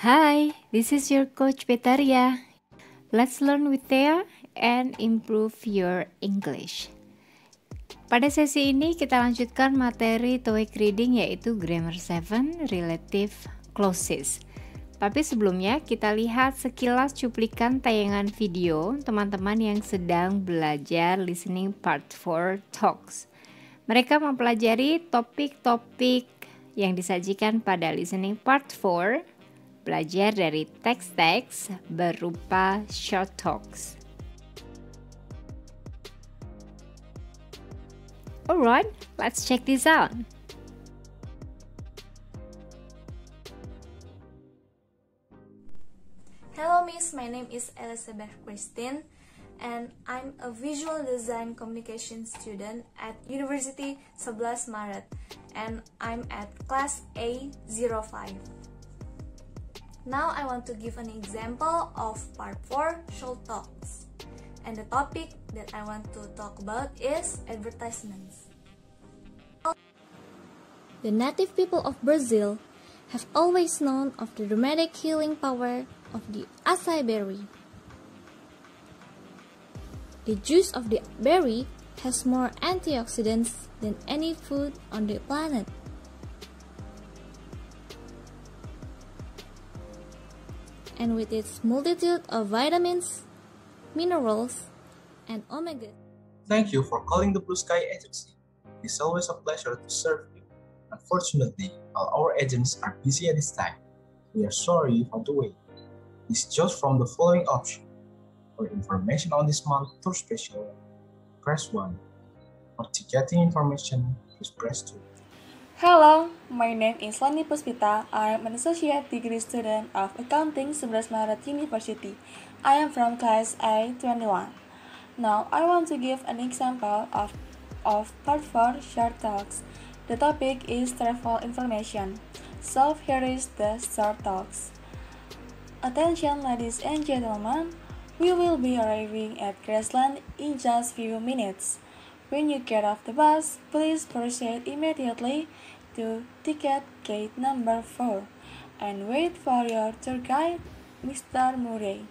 Hi, this is your coach Betaria. Let's learn with Thea and improve your English. Pada sesi ini kita lanjutkan materi TOEIC reading yaitu Grammar 7 Relative Clauses. Tapi sebelumnya kita lihat sekilas cuplikan tayangan video teman-teman yang sedang belajar listening part 4 talks. Mereka mempelajari topik-topik yang disajikan pada listening part 4, belajar dari teks-teks berupa short talks. Alright, let's check this out. Hello Miss, my name is Elizabeth Christine and I'm a visual design communication student at University 11 Maret and I'm at class A05. Now I want to give an example of part 4 short talks, and the topic that I want to talk about is advertisements. The native people of Brazil have always known of the dramatic healing power of the acai berry. The juice of the berry has more antioxidants than any food on the planet. And with its multitude of vitamins, minerals, and omega. Thank you for calling the Blue Sky Agency. It's always a pleasure to serve you. Unfortunately, all our agents are busy at this time. We are sorry for the wait. Please choose from the following option. For information on this month's tour special, press 1. For ticketing information, please press 2. Hello, my name is Lani Puspita. I am an associate degree student of Accounting 11 Maret University. I am from class A21. Now I want to give an example of part 4 short talks. The topic is travel information. So here is the short talks. Attention ladies and gentlemen, we will be arriving at Graceland in just few minutes. When you get off the bus, please proceed immediately to ticket gate number 4 and wait for your tour guide, Mr. Murray.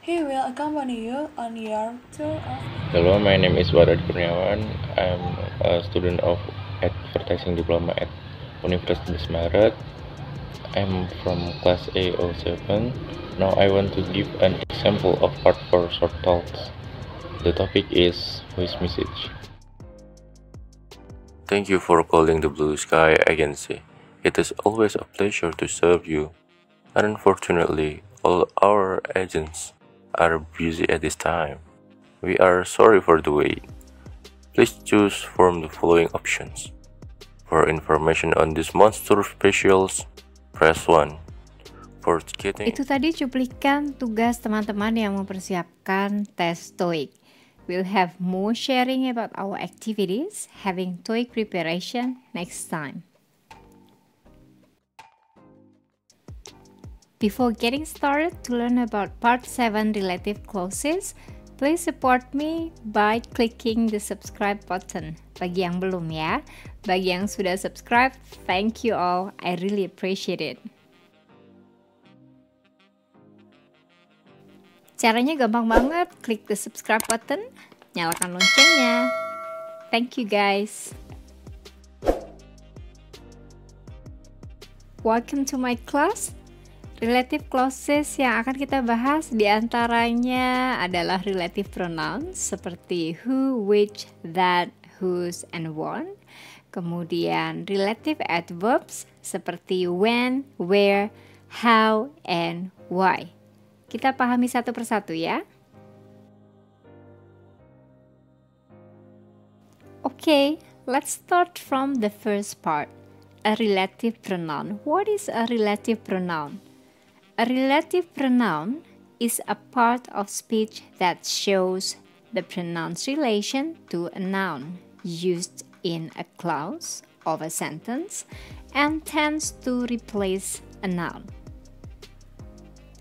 He will accompany you on your tour of... Hello, my name is Warad Kurniawan. I'm a student of Advertising Diploma at Universitas Maret. I'm from class A07. Now I want to give an example of part 4 short talks. The topic is voice message. Thank you for calling the Blue Sky Agency. It is always a pleasure to serve you. Unfortunately, all our agents are busy at this time. We are sorry for the wait. Please choose from the following options. For information on this month's tour specials, press 1. For ticketing... Itu tadi cuplikan tugas teman-teman yang mempersiapkan tes TOEIC. We'll have more sharing about our activities having TOEIC preparation next time. Before getting started to learn about part 7 relative clauses, please support me by clicking the subscribe button. Bagi yang belum ya, bagi yang sudah subscribe, thank you all. I really appreciate it. Caranya gampang banget, klik the subscribe button, nyalakan loncengnya. Thank you guys. Welcome to my class. Relative clauses yang akan kita bahas diantaranya adalah relative pronouns seperti who, which, that, whose, and one. Kemudian relative adverbs seperti when, where, how, and why. Kita pahami satu persatu ya. Okay, let's start from the first part. A relative pronoun. What is a relative pronoun? A relative pronoun is a part of speech that shows the pronoun's relation to a noun used in a clause of a sentence and tends to replace a noun.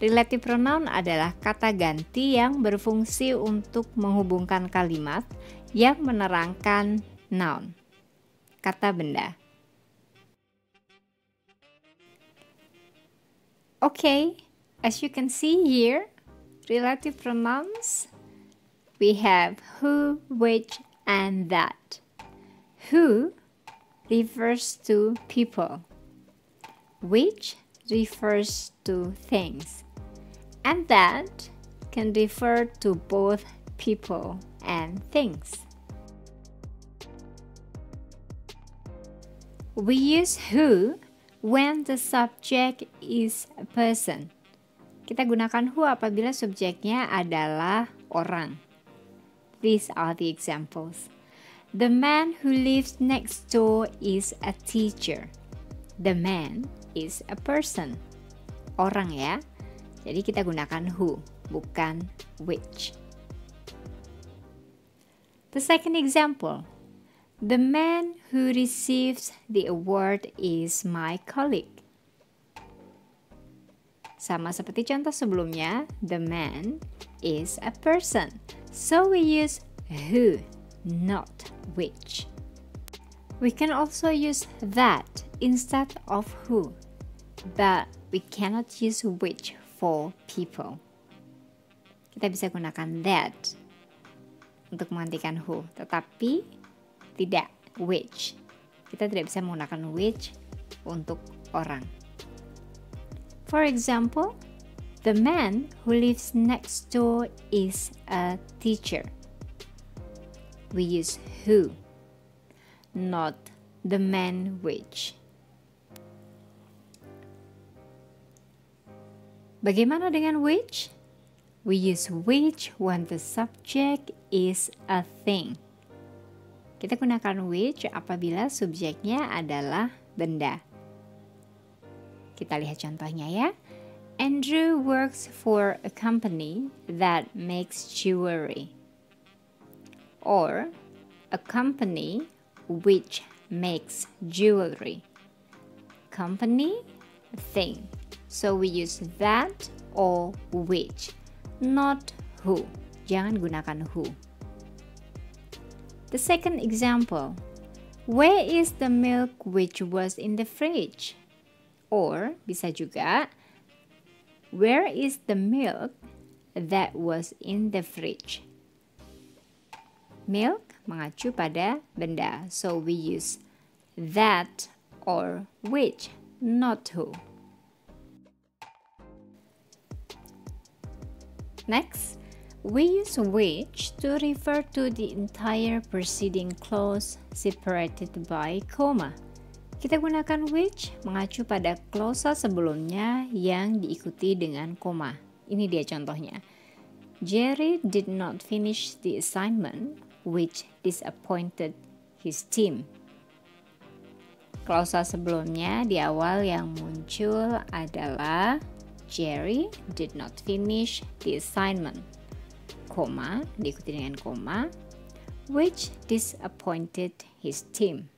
Relative pronoun adalah kata ganti yang berfungsi untuk menghubungkan kalimat yang menerangkan noun, kata benda. Okay, as you can see here, relative pronouns, we have who, which, and that. Who refers to people, which refers to things, and that can refer to both people and things. We use who when the subject is a person. Kita gunakan who apabila subjeknya adalah orang. These are the examples. The man who lives next door is a teacher. The man is a person. Orang ya. Jadi kita gunakan who, bukan which. The second example. The man who receives the award is my colleague. Sama seperti contoh sebelumnya, the man is a person. So we use who, not which. We can also use that instead of who, but we cannot use which for people. Kita bisa gunakan that untuk menggantikan who, tetapi tidak which. Kita tidak bisa menggunakan which untuk orang. For example, the man who lives next door is a teacher. We use who, not the man which. Bagaimana dengan which? We use which when the subject is a thing. Kita gunakan which apabila subjeknya adalah benda. Kita lihat contohnya ya. Andrew works for a company that makes jewelry. Or a company which makes jewelry. Company, thing. So we use that or which, not who. Jangan gunakan who. The second example, where is the milk which was in the fridge? Or bisa juga, where is the milk that was in the fridge? Milk mengacu pada benda, so we use that or which, not who. Next, we use which to refer to the entire preceding clause separated by comma. Kita gunakan which mengacu pada klausa sebelumnya yang diikuti dengan koma. Ini dia contohnya. Jerry did not finish the assignment, which disappointed his team. Klausa sebelumnya di awal yang muncul adalah Jerry did not finish the assignment, koma, diikuti dengan koma, which disappointed his team.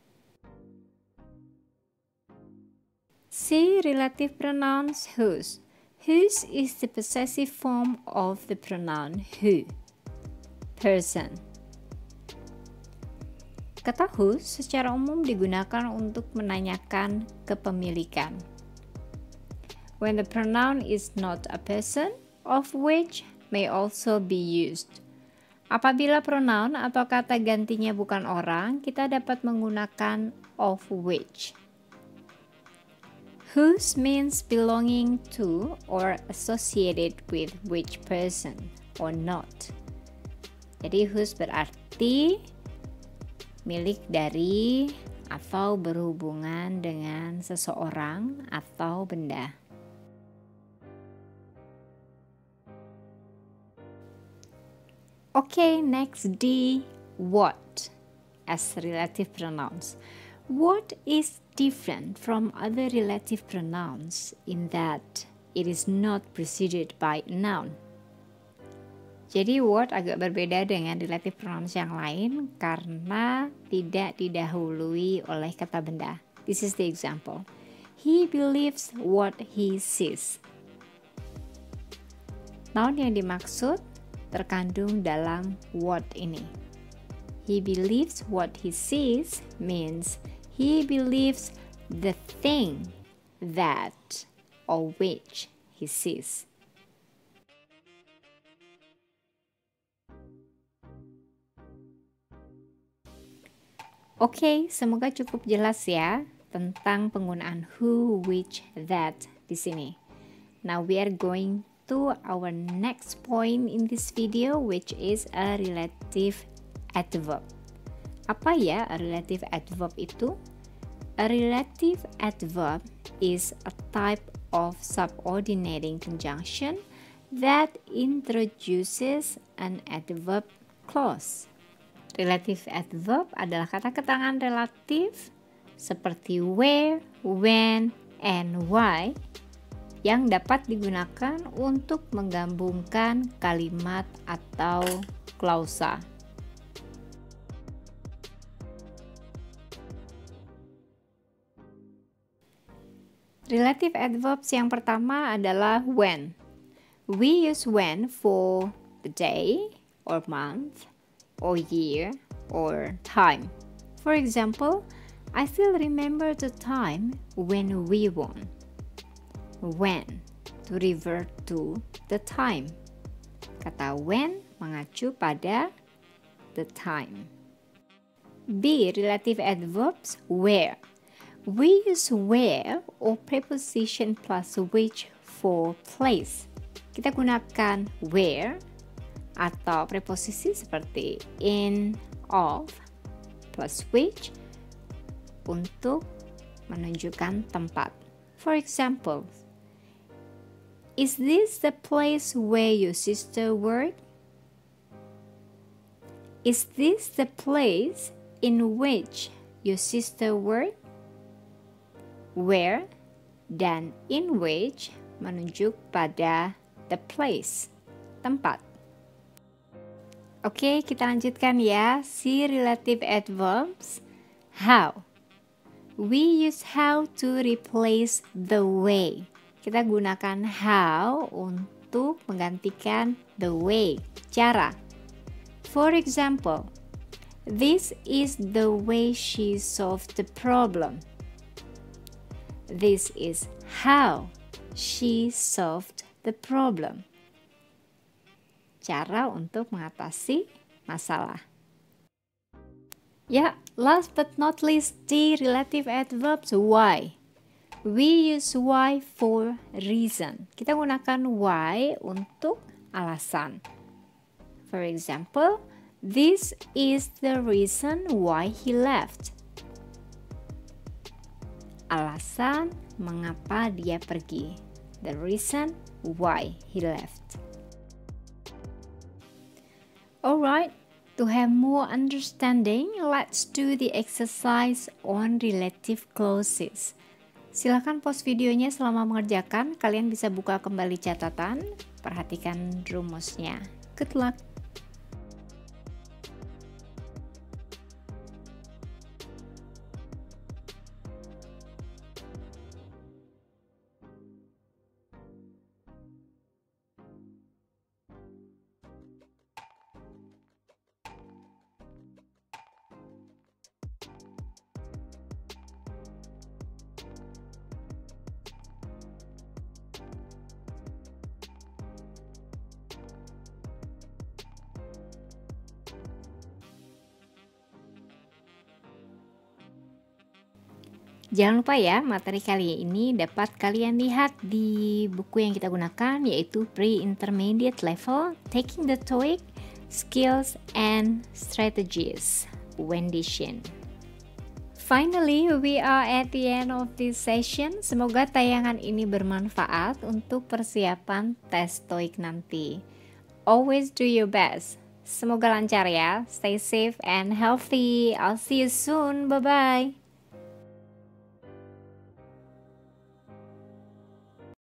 See relative pronouns whose. Whose is the possessive form of the pronoun who, person. Kata whose secara umum digunakan untuk menanyakan kepemilikan. When the pronoun is not a person, of which may also be used. Apabila pronoun atau kata gantinya bukan orang, kita dapat menggunakan of which. Whose means belonging to or associated with which person or not. Jadi whose berarti milik dari atau berhubungan dengan seseorang atau benda. Okay, next D, what as relative pronouns. What is different from other relative pronouns in that it is not preceded by a noun. Jadi what agak berbeda dengan relative pronouns yang lain karena tidak didahului oleh kata benda. This is the example. He believes what he sees. Noun yang dimaksud terkandung dalam what ini. He believes what he sees means he believes the thing that or which he sees. Oke, semoga cukup jelas ya tentang penggunaan who, which, that di sini. Now we are going to our next point in this video, which is a relative adverb. Apa ya a relative adverb itu? A relative adverb is a type of subordinating conjunction that introduces an adverb clause. Relative adverb adalah kata keterangan relatif seperti where, when, and why yang dapat digunakan untuk menggabungkan kalimat atau klausa. Relative adverbs yang pertama adalah when. We use when for the day or month or year or time. For example, I still remember the time when we won. When, to revert to the time. Kata when mengacu pada the time. B. Relative adverbs where. We use where or preposition plus which for place. Kita gunakan where atau preposisi seperti in, of, plus which untuk menunjukkan tempat. For example, is this the place where your sister works? Is this the place in which your sister works? Where dan in which menunjuk pada the place, tempat. Oke, kita lanjutkan ya, si relative adverbs. How. We use how to replace the way. Kita gunakan how untuk menggantikan the way, cara. For example, this is the way she solved the problem. This is how she solved the problem. Cara untuk mengatasi masalah. Ya, last but not least, the relative adverbs why. We use why for reason. Kita gunakan why untuk alasan. For example, this is the reason why he left. Alasan mengapa dia pergi. The reason why he left. Alright, to have more understanding, let's do the exercise on relative clauses. Silakan pause videonya selama mengerjakan. Kalian bisa buka kembali catatan, perhatikan rumusnya. Good luck! Jangan lupa ya, materi kali ini dapat kalian lihat di buku yang kita gunakan, yaitu Pre-Intermediate Level, Taking the TOEIC, Skills and Strategies, Wendy Shin. Finally, we are at the end of this session. Semoga tayangan ini bermanfaat untuk persiapan tes TOEIC nanti. Always do your best. Semoga lancar ya. Stay safe and healthy. I'll see you soon. Bye-bye.